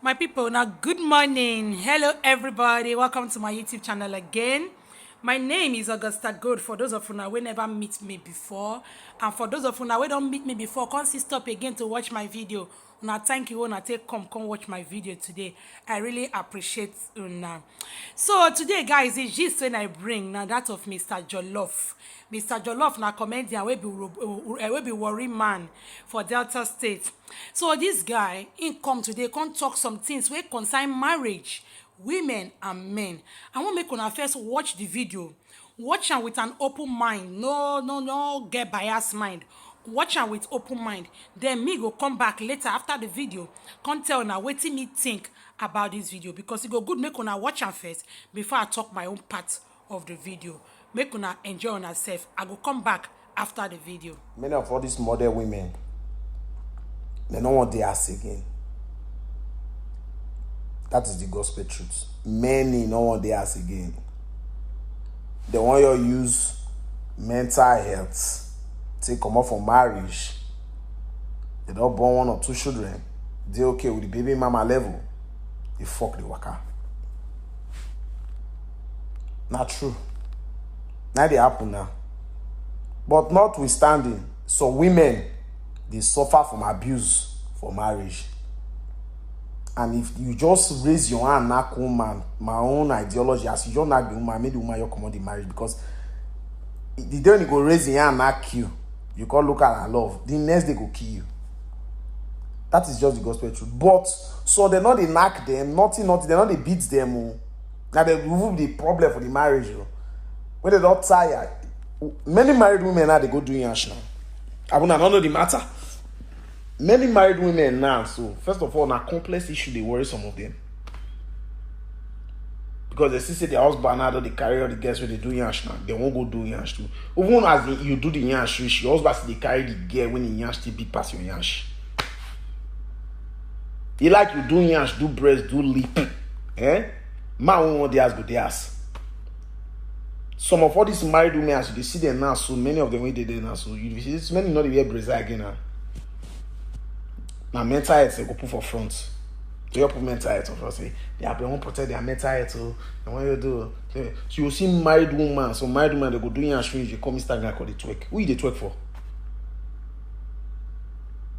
My people, now good morning. Hello, everybody. Welcome to my YouTube channel again. My name is Augusta Good. For those of you now who never meet me before, and for those of you now who don't meet me before, come see stop again to watch my video. Una thank you. Una take come watch my video today. I really appreciate una. So today, guys, is just when I bring now that of Mr. Jollof. Mr. Jollof na comedian wey be worry man for Delta State. So this guy, he come today, come talk some things wey concern marriage, women and men. I wan make una first watch the video. Watch am with an open mind. No get bias mind. Watch am with open mind. Then me go come back later after the video, come tell una wetin me think about this video, because e go good make una watch am first before I talk my own part of the video. Make una enjoy una sef. I go come back after the video. Many of all these modern women, they don't want their ass again. That is the gospel truth. Many don't want their ass again. They want you to use mental health to come up from marriage. They don't born one or two children. They okay with the baby mama level. They fuck the waka. Not true. Now they happen now. But notwithstanding, so women, they suffer from abuse for marriage. And if you just raise your hand, knock woman, my own ideology, as you don't knock the woman, make the woman you come on the marriage, because the day you go raise your hand, knock you, you can't look at her love. The next day go kill you. That is just the gospel truth. But so they not they knock them, nothing, they not they beat them. Oh. Now they remove the problem for the marriage. Oh. When they don't tired, many married women now they go doing yash now. I don't know the matter. Many married women now, so first of all, now complex issue they worry some of them. Because they still say their husband now they carry all the girls when they do yash now. They won't go do yash too. Even as you do the yash, your husband still they carry the girl when the yash still big past your yash. You like you do yash, do breast, do lip. Eh? Man won't want the ass go the ass. Some of all these married women, as you see them now, so many of them when they now, so you see many not even Brazil again now. Now mental health they go put for front. They put mental health for front. Say they won't protect their mental health. So they want you to do. So you see married woman, so married woman they go doing and showing you come Instagram call the twerk. Who you the twerk for?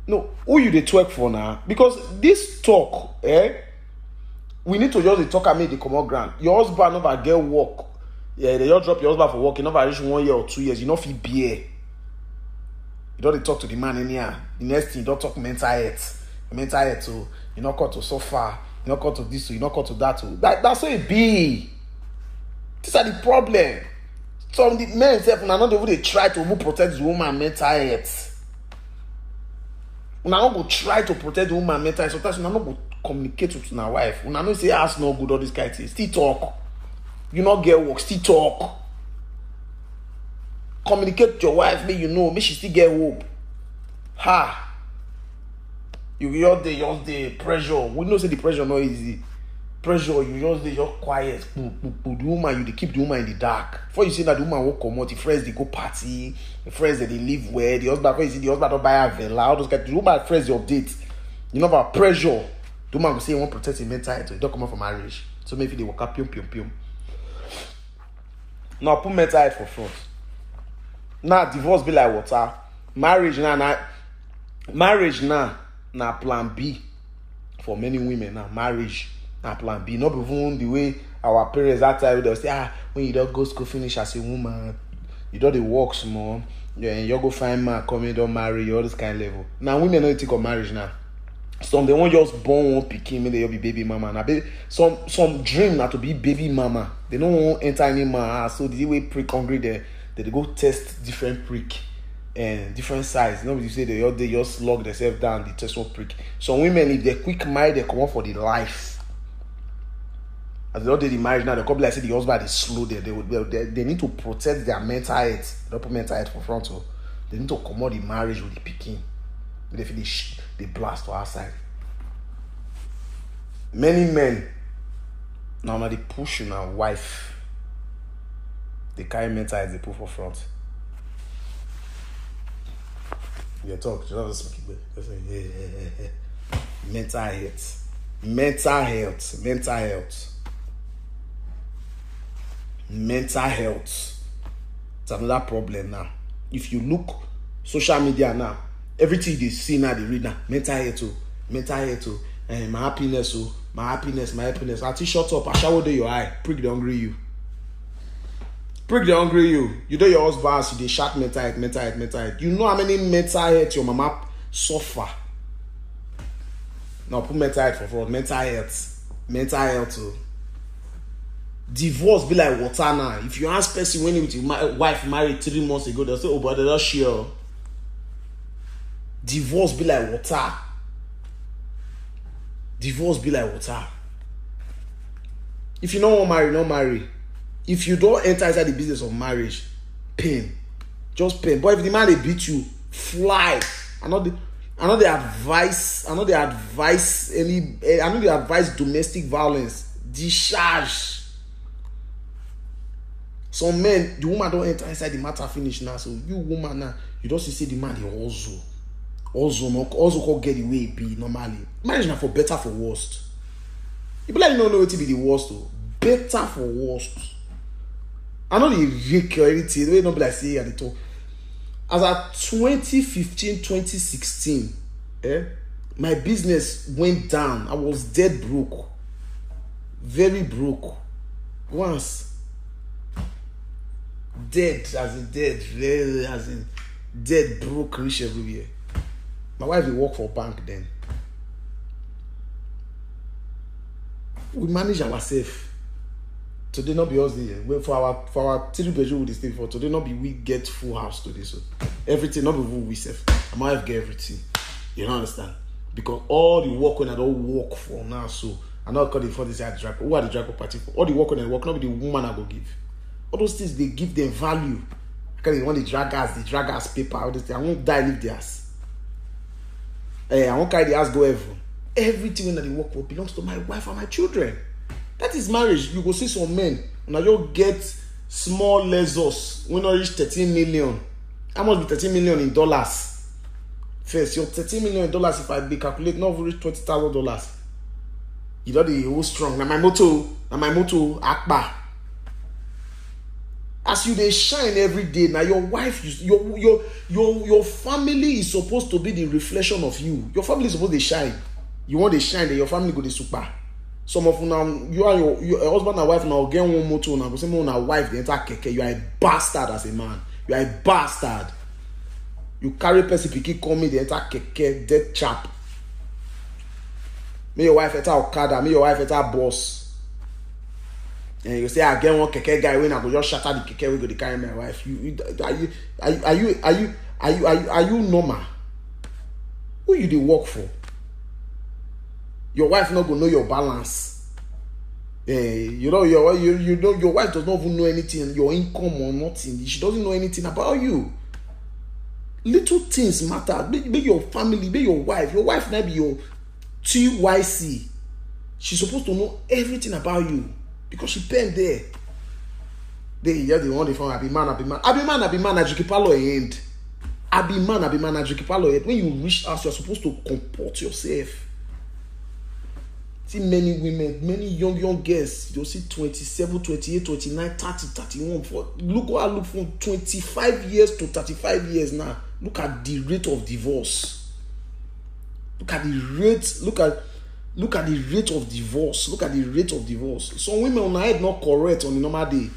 No, who you the twerk for now? Because this talk, we need to just talk and make the common ground. Your husband never get work. Yeah, they just drop your husband for work. You never reach 1 year or 2 years. You not feel beer. You don't talk to the man anyhow. The next thing you don't talk mental health. Mental health, so you not call to suffer. You not call to this, so you not call to that. That's how it be. These are the problem. Some the men themselves now not even they try to protect the woman mental health. Now not go try to protect the woman mental health. Sometimes now not go communicate with my wife. Now not say ask no good all this kind of things. Still talk. You not get work, still talk. Communicate with your wife, make you know, make she still get hope. Ha! You just the pressure. We know say the pressure not easy. Pressure, you just quiet. The woman, you keep the woman in the dark. Before you see that the woman will come out, the friends they go party, the friends that they live where, the husband, before you see the husband don't buy a villa, all those guys, the woman friends they update. You know about pressure. The woman will say you want to protect your mental health, so you don't come out for marriage. So maybe they walk up, pium. Now put mental health for front. Now divorce be like water. Marriage now plan B for many women. Now marriage now plan B. Not even the way our parents that time they'll say when you don't go school finish as a woman, you don't the work small. Yeah, you go find man come in, don't marry all this kind of level. Now women don't think of marriage now. Some they won't just born one pikin, maybe they'll be baby mama. Now some dream not to be baby mama. They don't want enter any man. So the way prick hungry there, they go test different prick and different size. Nobody say they just log themselves down, the test one prick. Some women, if they're quick mind, they come up for the life. As they don't do the marriage now, the couple like say the husband is slow there. They need to protect their mental health. They don't put mental health for front. So they need to come out the marriage with the picking. They feel they blast for outside. Many men now they push on a wife. They carry mental health, they put for front. You talk, you know, yeah. Mental health. Mental health. It's another problem now. If you look social media now, everything they see now, they read now. Mental health. My happiness. I think shut up. I shower your eye. Prick the hungry you. You know your husband, they shout mental health. You know how many mental health your mama suffer. Now put mental health for fraud. Mental health. Divorce be like water now. If you ask person when your wife married 3 months ago, they'll say, oh, but they're not sure. Divorce be like water. If you don't want marry, don't marry. If you don't enter inside the business of marriage, pain. Just pain. But if the man they beat you, fly. I know they advise domestic violence. Discharge. Some men, the woman don't enter inside the matter finish now. So you woman now, you don't see the man they also call get the way it be normally. Marriage now for better for worst. People like you don't know what to be the worst though. Better for worst. I know the rake or anything. They don't be like say at the top. As at 2015, 2016, my business went down. I was dead broke. Very broke. Once. Dead broke, rich everywhere. My wife will work for bank then. We manage ourselves. Today not be us there. For our 3 bedroom we stay for. Today not be we get full house today. So everything not be we save. My wife get everything. You don't understand? Because all the work when I don't work for now, so I not call it for this drag. Who are the drag party for? All the work when I work, not be the woman I go give. All those things they give them value. Because they want the drag us paper, all this thing. I won't die leave theirs. I won't carry the ass go heaven. Everything when they work for belongs to my wife and my children. That is marriage. You go see some men and you get small Lexus when you reach 13 million. How much be 13 million in dollars? First, your 13 million in dollars, if I be calculate, not reach $20,000. You know the whole strong. Now my motto, Akbar. As you they shine every day, now your wife, your family is supposed to be the reflection of you. Your family is supposed to shine. You want to shine, then your family go to super. Some of you now, you are your husband and wife now get one motor now. Go say my wife the entire keke. You are a bastard as a man. You are a bastard. You carry person picky call me the entire keke dead chap. Me your wife enter Okada. Me your wife enter boss. And you say I get one keke guy when I go just shatter the keke we go to carry my wife. Are you normal? Who you dey work for? Your wife not gonna know your balance. You know your wife does not even know anything, your income or nothing. She doesn't know anything about you. Little things matter. Be your family, be your wife. Your wife might be your TYC. She's supposed to know everything about you because she been there. They the one they found I be man. Ajukipalo end. I be man. Ajukipalo end. When you reach us, you're supposed to comport yourself. See many women, many young girls, you'll see 27, 28, 29, 30, 31. Look what I look from 25 years to 35 years now. Look at the rate of divorce. Look at the rate of divorce. Some women on her head not correct on the normal day.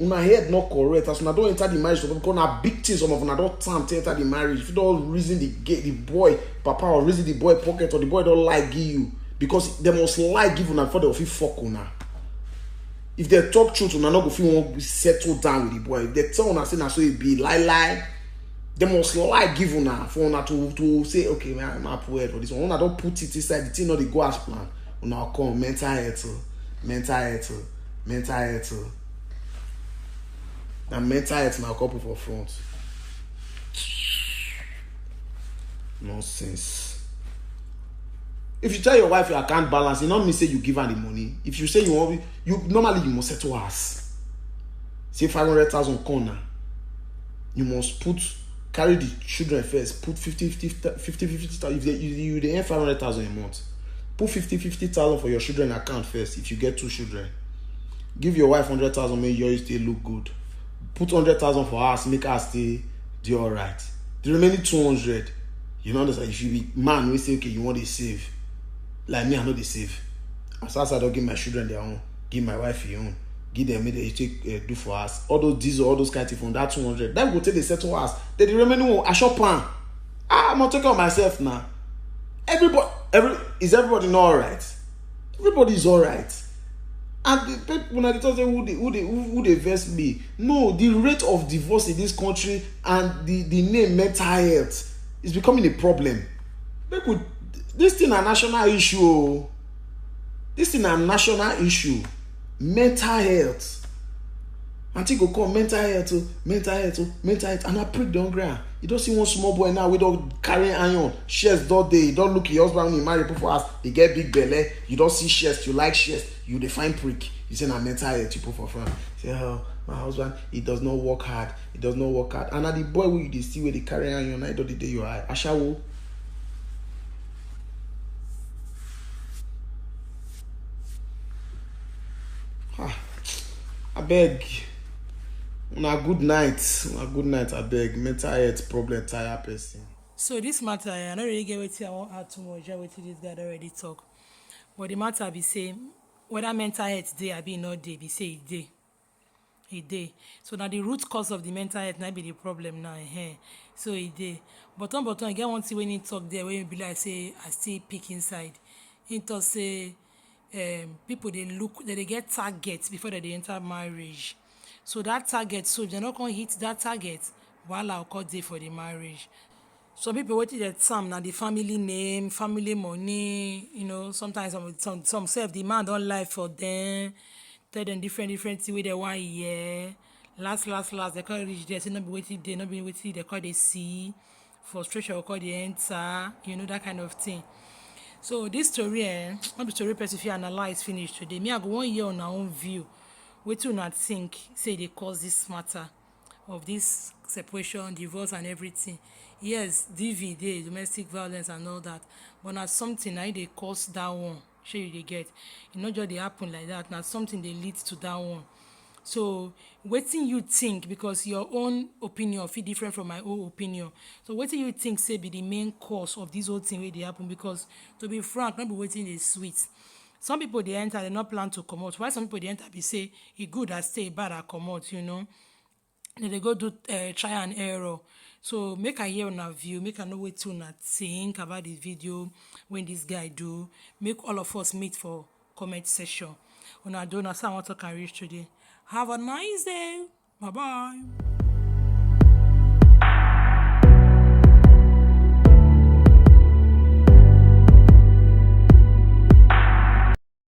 On her head not correct. As when I don't enter the marriage, because now big things some of them don't time to enter the marriage. If you don't reason the boy, papa, or reason the boy pocket, or the boy don't like give you. Because they must lie give una before they will feel fuck una. If they talk truth, una not go feel want settle down with the boy. If they tell una say na so it be lie, they must lie give una for una to say okay, man, I'm not poor for this one. Una don't put it inside the thing, not the go as plan. Una come mental health. And mental health now couple for front. Nonsense. If you tell your wife you can't balance, it not mean say you give her the money. If you say you normally you must settle us. Say 500,000 corner. You must carry the children first. Put 50,000. If you earn 500,000 a month, Put 50,000 for your children account first if you get 2 children. Give your wife 100,000, make yours still look good. Put 100,000 for us, make her stay do alright. The remaining 200, you know, if you be man, we say okay, you want to save. Like me, I know they save. As I don't give my children their own, give my wife your own, give them maybe they take do for us. All those diesel, all those kind of things from that 200. That will take the settle us. Then the remaining one, I shop pan. I'm not taking on myself now. Is everybody not alright? Everybody is alright. And the people when I tell them who they vex me. No, the rate of divorce in this country and the name mental health is becoming a problem. This thing a national issue. This thing a national issue. Mental health. Auntie go call mental health, and I prick down ground. You don't see one small boy now we don't carry iron, chest all day. You don't look at your husband when you marry people for us, they get big belly. You don't see chest, you like chest, you define prick. You say na mental health you put for front. Say, oh, my husband, he does not work hard. And now the boy who you see where they carry iron, I don't the day you are. Ashawo. I beg. Na good night, I beg. Mental health problem tire person. So this matter, I don't really get what I won't add too much. What this guy already talk. But the matter be say whether mental health day I be not day, be say a day. So now the root cause of the mental health might be the problem now. So a day. But I get one thing when he talk there, when you be like say I still pick inside. He talk say people they get targets before they enter marriage. So that target, so if they're not going to hit that target, while I'll call day for the marriage. Some people waiting at some now the family name, family money, sometimes some self demand don't lie for them, tell them different things where they want year. Last, they can't reach there, so not be waiting there, not be waiting, they call they see, frustration will call they enter, that kind of thing. So this story, not the story person if you analyze finish today. Me, I go 1 year on our own view. Wetin una think say dey cause this matter of this separation, divorce and everything. Yes, DV dey, domestic violence and all that, but na something na dey cause that one. Shey you dey get? E no just dey happen like that. Na something dey lead to that one. So wetin you think, because your own opinion fit different from my own opinion. So wetin you think say be the main cause of this whole thing wey dey happen? Because to be frank, no be wetin dey sweet. Some people they enter, they not plan to come out. Why some people they enter, be say it good as stay, bad as come out, Then they go do try and error. So make I hear on a view, make I know what to not think about this video when this guy do. Make all of us meet for comment session. When I don't know, I want to can reach today. Have a nice day. Bye bye.